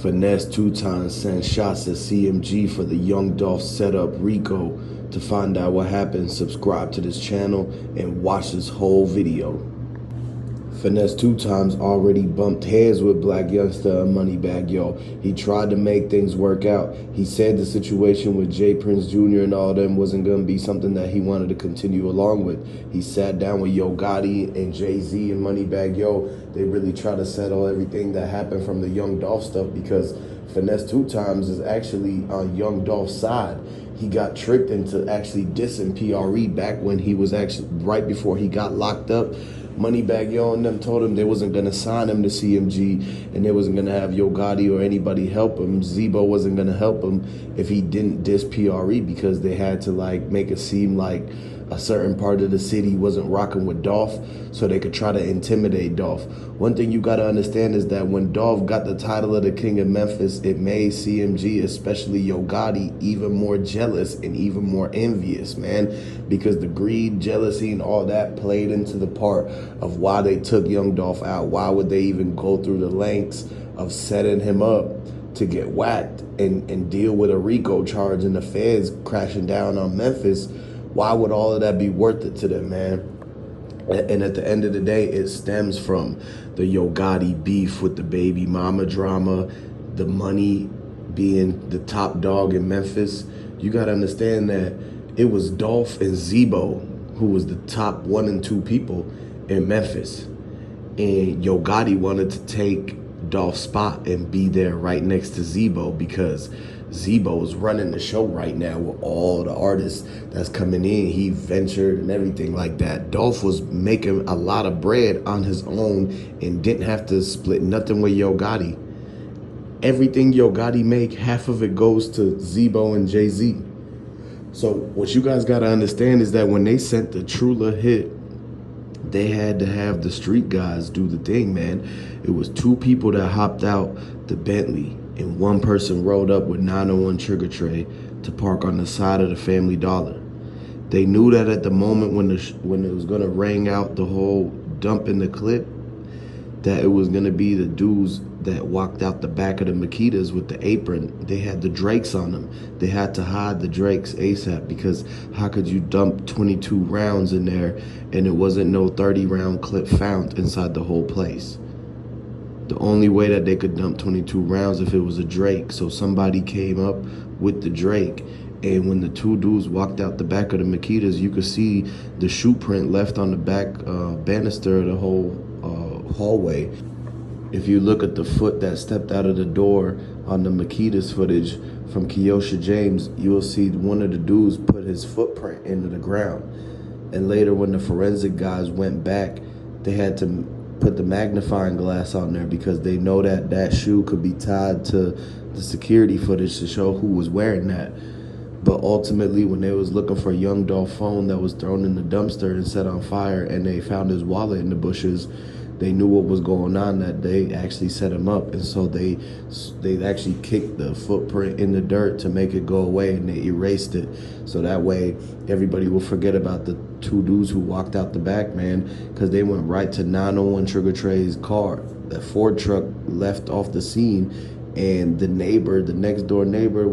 Finese2tymes sent shots at CMG for the Young Dolph setup Rico. To find out what happened, subscribe to this channel and watch this whole video. Finese2tymes already bumped heads with Blac Youngsta and Moneybagg Yo. He tried to make things work out. He said the situation with J Prince Jr. and all them wasn't going to be something that he wanted to continue along with. He sat down with Yo Gotti and Jay-Z and Moneybagg Yo. They really tried to settle everything that happened from the Young Dolph stuff, because Finese2tymes is actually on Young Dolph's side. He got tricked into actually dissing PRE back when he was actually, right before he got locked up. Moneybagg Yo and them told him they wasn't going to sign him to CMG, and they wasn't going to have Yo Gotti or anybody help him. Zebo wasn't going to help him if he didn't diss PRE, because they had to make it seem like a certain part of the city wasn't rocking with Dolph, so they could try to intimidate Dolph. One thing you got to understand is that when Dolph got the title of the King of Memphis, it made CMG, especially Yo Gotti, even more jealous and even more envious, man, because the greed, jealousy, and all that played into the part of why they took Young Dolph out. Why would they even go through the lengths of setting him up to get whacked and deal with a RICO charge and the feds crashing down on Memphis? Why would all of that be worth it to them, man? And at the end of the day, it stems from the Yo Gotti beef with the baby mama drama, the money being the top dog in Memphis. You got to understand that it was Dolph and Zebo who was the top 1 and 2 people in Memphis. And Yo Gotti wanted to take Dolph's spot and be there right next to Zebo, because Zebo is running the show right now with all the artists that's coming in. He ventured and everything like that. Dolph was making a lot of bread on his own and didn't have to split nothing with Yo Gotti. Everything Yo Gotti make, half of it goes to Zebo and Jay-Z. So what you guys got to understand is that when they sent the Trula hit, they had to have the street guys do the thing, man. It was 2 people that hopped out the Bentley, and 1 person rode up with 901 trigger tray to park on the side of the Family Dollar. They knew that at the moment when it was gonna ring out the whole dump in the clip, that it was gonna be the dudes that walked out the back of the Makitas with the apron. They had the Drakes on them. They had to hide the Drakes ASAP, because how could you dump 22 rounds in there and it wasn't no 30-round clip found inside the whole place? The only way that they could dump 22 rounds if it was a Drake. So somebody came up with the Drake, and when the 2 dudes walked out the back of the Makitas, you could see the shoe print left on the back banister of the whole hallway. If you look at the foot that stepped out of the door on the Makitas footage from Kiosha James, you will see one of the dudes put his footprint into the ground. And later when the forensic guys went back, they had to put the magnifying glass on there, because they know that that shoe could be tied to the security footage to show who was wearing that. But ultimately, when they was looking for a Young Dolph phone that was thrown in the dumpster and set on fire, and they found his wallet in the bushes, they knew what was going on, that they actually set him up. And so they actually kicked the footprint in the dirt to make it go away, and they erased it. So that way everybody will forget about the 2 dudes who walked out the back, man, because they went right to 901 Trigger Trey's car. That Ford truck left off the scene, and the neighbor, the next door neighbor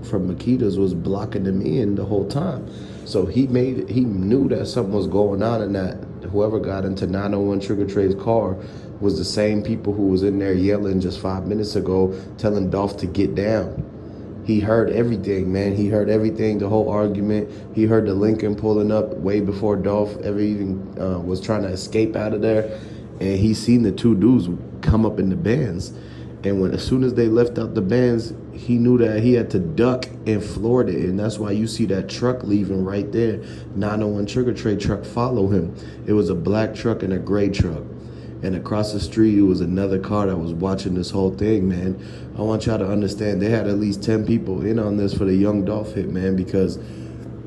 from Makitas, was blocking them in the whole time. So he knew that something was going on, and that whoever got into 901 Trigger Trey's car was the same people who was in there yelling just 5 minutes ago, telling Dolph to get down. He heard everything, man. He heard everything, the whole argument. He heard the Lincoln pulling up way before Dolph ever even was trying to escape out of there. And he seen the 2 dudes come up in the Benz. And as soon as they left out the Benz, he knew that he had to duck and floored it. And that's why you see that truck leaving right there. 901 Trigger Trey truck follow him. It was a black truck and a gray truck. And across the street, it was another car that was watching this whole thing, man. I want y'all to understand, they had at least 10 people in on this for the Young Dolph hit, man, because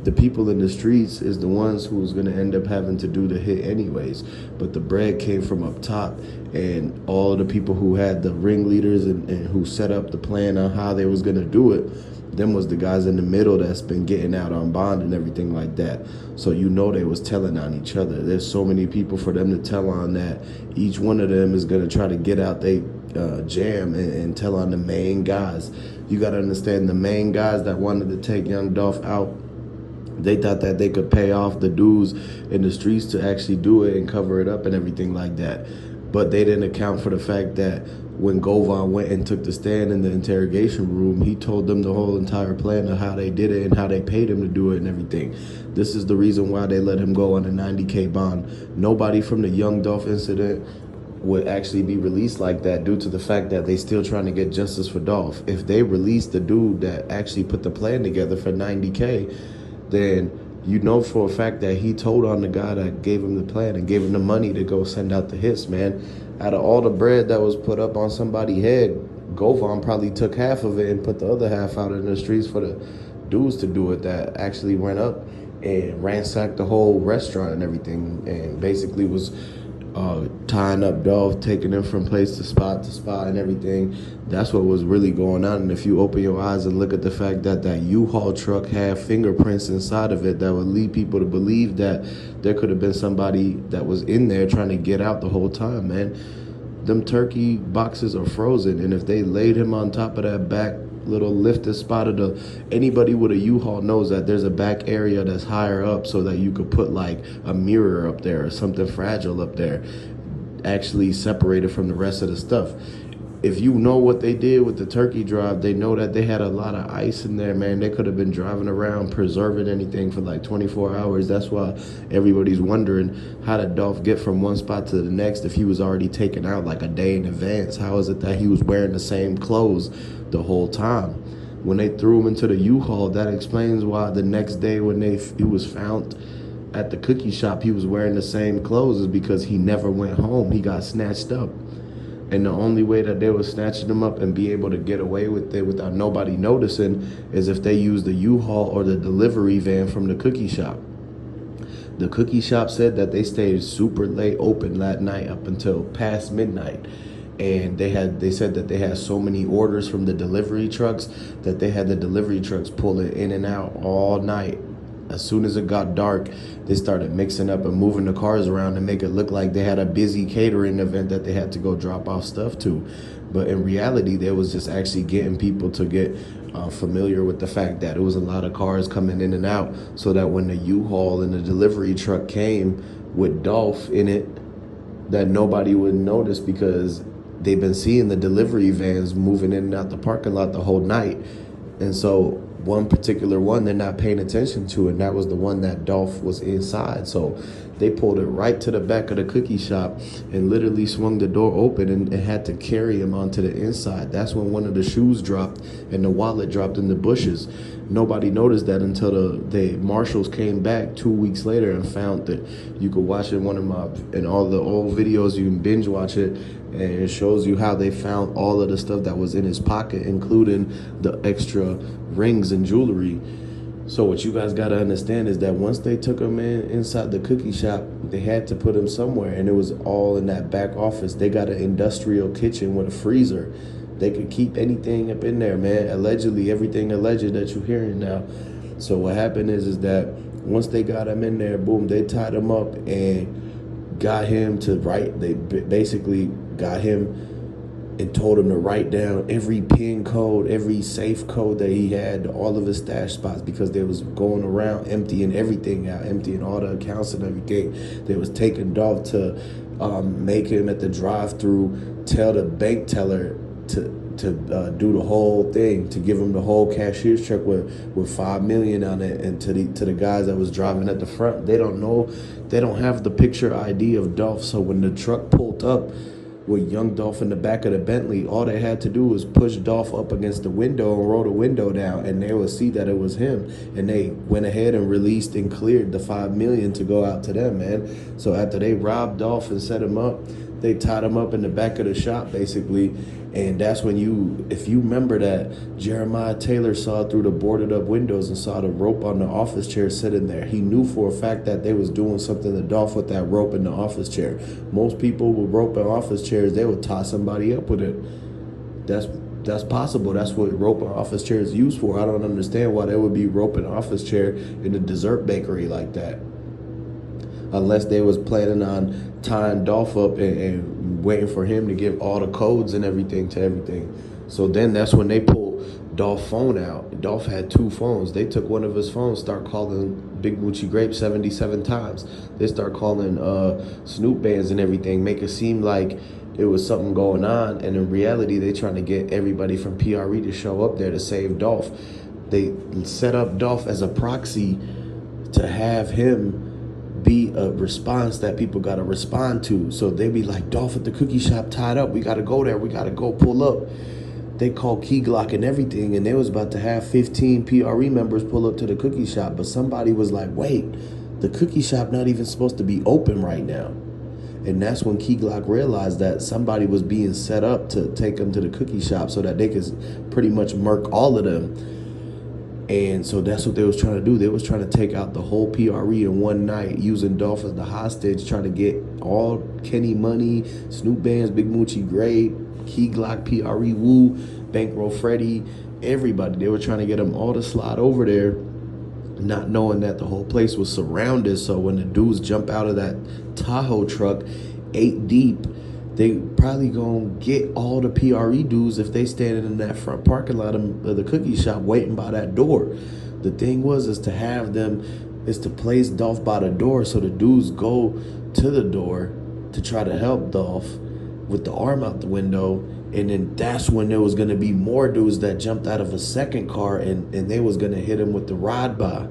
the people in the streets is the ones who was going to end up having to do the hit anyways. But the bread came from up top, and all of the people who had the ringleaders and who set up the plan on how they was going to do it, them was the guys in the middle that's been getting out on bond and everything like that. So you know they was telling on each other. There's so many people for them to tell on that each one of them is going to try to get out they jam and tell on the main guys. You got to understand, the main guys that wanted to take Young Dolph out, they thought that they could pay off the dudes in the streets to actually do it and cover it up and everything like that. But they didn't account for the fact that when Govan went and took the stand in the interrogation room, he told them the whole entire plan of how they did it and how they paid him to do it and everything. This is the reason why they let him go on a $90K bond. Nobody from the Young Dolph incident would actually be released like that due to the fact that they still trying to get justice for Dolph. If they released the dude that actually put the plan together for $90K, then you know for a fact that he told on the guy that gave him the plan and gave him the money to go send out the hits, man. Out of all the bread that was put up on somebody's head, Govan probably took half of it and put the other half out in the streets for the dudes to do it that actually went up and ransacked the whole restaurant and everything, and basically was tying up Dolph, taking him from place to spot and everything. That's what was really going on. And if you open your eyes and look at the fact that that U-Haul truck had fingerprints inside of it, that would lead people to believe that there could have been somebody that was in there trying to get out the whole time, man. Them turkey boxes are frozen, and if they laid him on top of that back little lifted spot of anybody with a U-Haul knows that there's a back area that's higher up so that you could put like a mirror up there or something fragile up there, actually separated from the rest of the stuff. If you know what they did with the turkey drive, they know that they had a lot of ice in there, man. They could have been driving around preserving anything for like 24 hours. That's why everybody's wondering, how did Dolph get from one spot to the next if he was already taken out like a day in advance? How is it that he was wearing the same clothes the whole time? When they threw him into the U-Haul, that explains why the next day when he was found at the cookie shop, he was wearing the same clothes, is because he never went home. He got snatched up. And the only way that they were snatching him up and be able to get away with it without nobody noticing is if they used the U-Haul or the delivery van from the cookie shop. The cookie shop said that they stayed super late open that night up until past midnight. And they said that they had so many orders from the delivery trucks that they had the delivery trucks pulling in and out all night. As soon as it got dark, they started mixing up and moving the cars around to make it look like they had a busy catering event that they had to go drop off stuff to. But in reality, they was just actually getting people to get familiar with the fact that it was a lot of cars coming in and out, so that when the U-Haul and the delivery truck came with Dolph in it, that nobody would notice, because they've been seeing the delivery vans moving in and out the parking lot the whole night. And so one particular one they're not paying attention to, and that was the one that Dolph was inside. So they pulled it right to the back of the cookie shop and literally swung the door open and had to carry him onto the inside. That's when one of the shoes dropped and the wallet dropped in the bushes. Nobody noticed that until the marshals came back 2 weeks later and found that. You could watch it in all the old videos. You can binge watch it, and it shows you how they found all of the stuff that was in his pocket, including the extra rings and jewelry. So what you guys got to understand is that once they took him inside the cookie shop, they had to put him somewhere, and it was all in that back office. They got an industrial kitchen with a freezer. They could keep anything up in there, man. Allegedly, everything alleged that you're hearing now. So what happened is that once they got him in there, boom, they tied him up and got him to write. They basically got him and told him to write down every PIN code, every safe code that he had, all of his stash spots, because they was going around emptying everything out, emptying all the accounts and everything. They was taking Dolph to make him at the drive-through tell the bank teller to do the whole thing, to give him the whole cashier's check with $5 million on it. And to the guys that was driving at the front, they don't know, they don't have the picture ID of Dolph. So when the truck pulled up with Young Dolph in the back of the Bentley, all they had to do was push Dolph up against the window and roll the window down, and they would see that it was him. And they went ahead and released and cleared the $5 million to go out to them, man. So after they robbed Dolph and set him up, they tied him up in the back of the shop, basically. And that's when if you remember that Jeremiah Taylor saw through the boarded up windows and saw the rope on the office chair sitting there. He knew for a fact that they was doing something to Dolph with that rope in the office chair. Most people with rope in office chairs, they would tie somebody up with it. That's possible. That's what rope in office chair is used for. I don't understand why there would be rope in office chair in a dessert bakery like that. unless they was planning on tying Dolph up and waiting for him to give all the codes and everything to everything. So then that's when they pulled Dolph's phone out. Dolph had 2 phones. They took one of his phones, start calling Big Moochie Grape 77 times. They start calling Snoop bands and everything, make it seem like it was something going on, and in reality, they trying to get everybody from PRE to show up there to save Dolph. They set up Dolph as a proxy to have him be a response that people got to respond to. So they be like, Dolph at the cookie shop tied up. We got to go there. We got to go pull up. They called Key Glock and everything, and they was about to have 15 PRE members pull up to the cookie shop. But somebody was like, wait, the cookie shop not even supposed to be open right now. And that's when Key Glock realized that somebody was being set up to take them to the cookie shop so that they could pretty much murk all of them. And so that's what they was trying to do. They was trying to take out the whole PRE in one night, using Dolph as the hostage, trying to get all Kenny Money, Snoop Bands, Big Moochie Grape, Key Glock, PRE Woo, Bankroll Freddy, everybody. They were trying to get them all to slide over there, not knowing that the whole place was surrounded. So when the dudes jump out of that Tahoe truck 8 deep, they probably gonna get all the PRE dudes if they standing in that front parking lot of the cookie shop waiting by that door. The thing is to have them, is to place Dolph by the door so the dudes go to the door to try to help Dolph with the arm out the window. And then that's when there was gonna be more dudes that jumped out of a second car and they was gonna hit him with the ride by.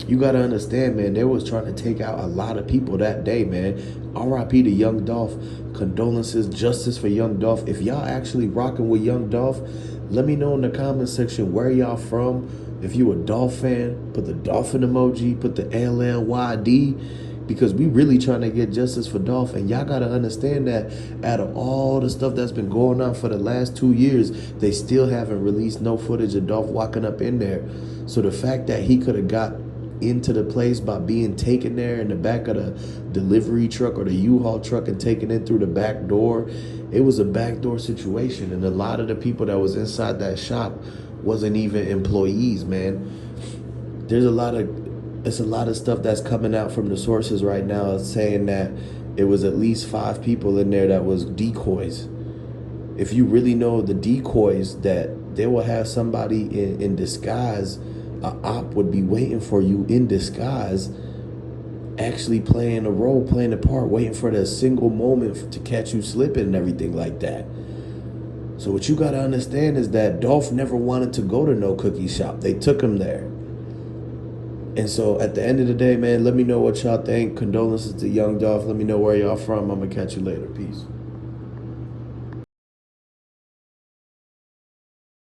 You gotta understand, man, they was trying to take out a lot of people that day, man. R.I.P. to Young Dolph. Condolences, justice for Young Dolph. If y'all actually rocking with Young Dolph, let me know in the comment section where y'all from. If you a Dolph fan, put the dolphin emoji, put the LLYD, because we really trying to get justice for Dolph. And y'all gotta understand that out of all the stuff that's been going on for the last 2 years, they still haven't released no footage of Dolph walking up in there. So the fact that he could have got into the place by being taken there in the back of the delivery truck or the U-Haul truck and taken in through the back door, it was a backdoor situation. And a lot of the people that was inside that shop wasn't even employees, man. It's a lot of stuff that's coming out from the sources right now saying that it was at least 5 people in there that was decoys. If you really know the decoys, that they will have somebody in disguise. A op would be waiting for you in disguise, actually playing a role, playing a part, waiting for that single moment to catch you slipping and everything like that. So what you got to understand is that Dolph never wanted to go to no cookie shop. They took him there. And so at the end of the day, man, let me know what y'all think. Condolences to Young Dolph. Let me know where y'all from. I'm going to catch you later. Peace.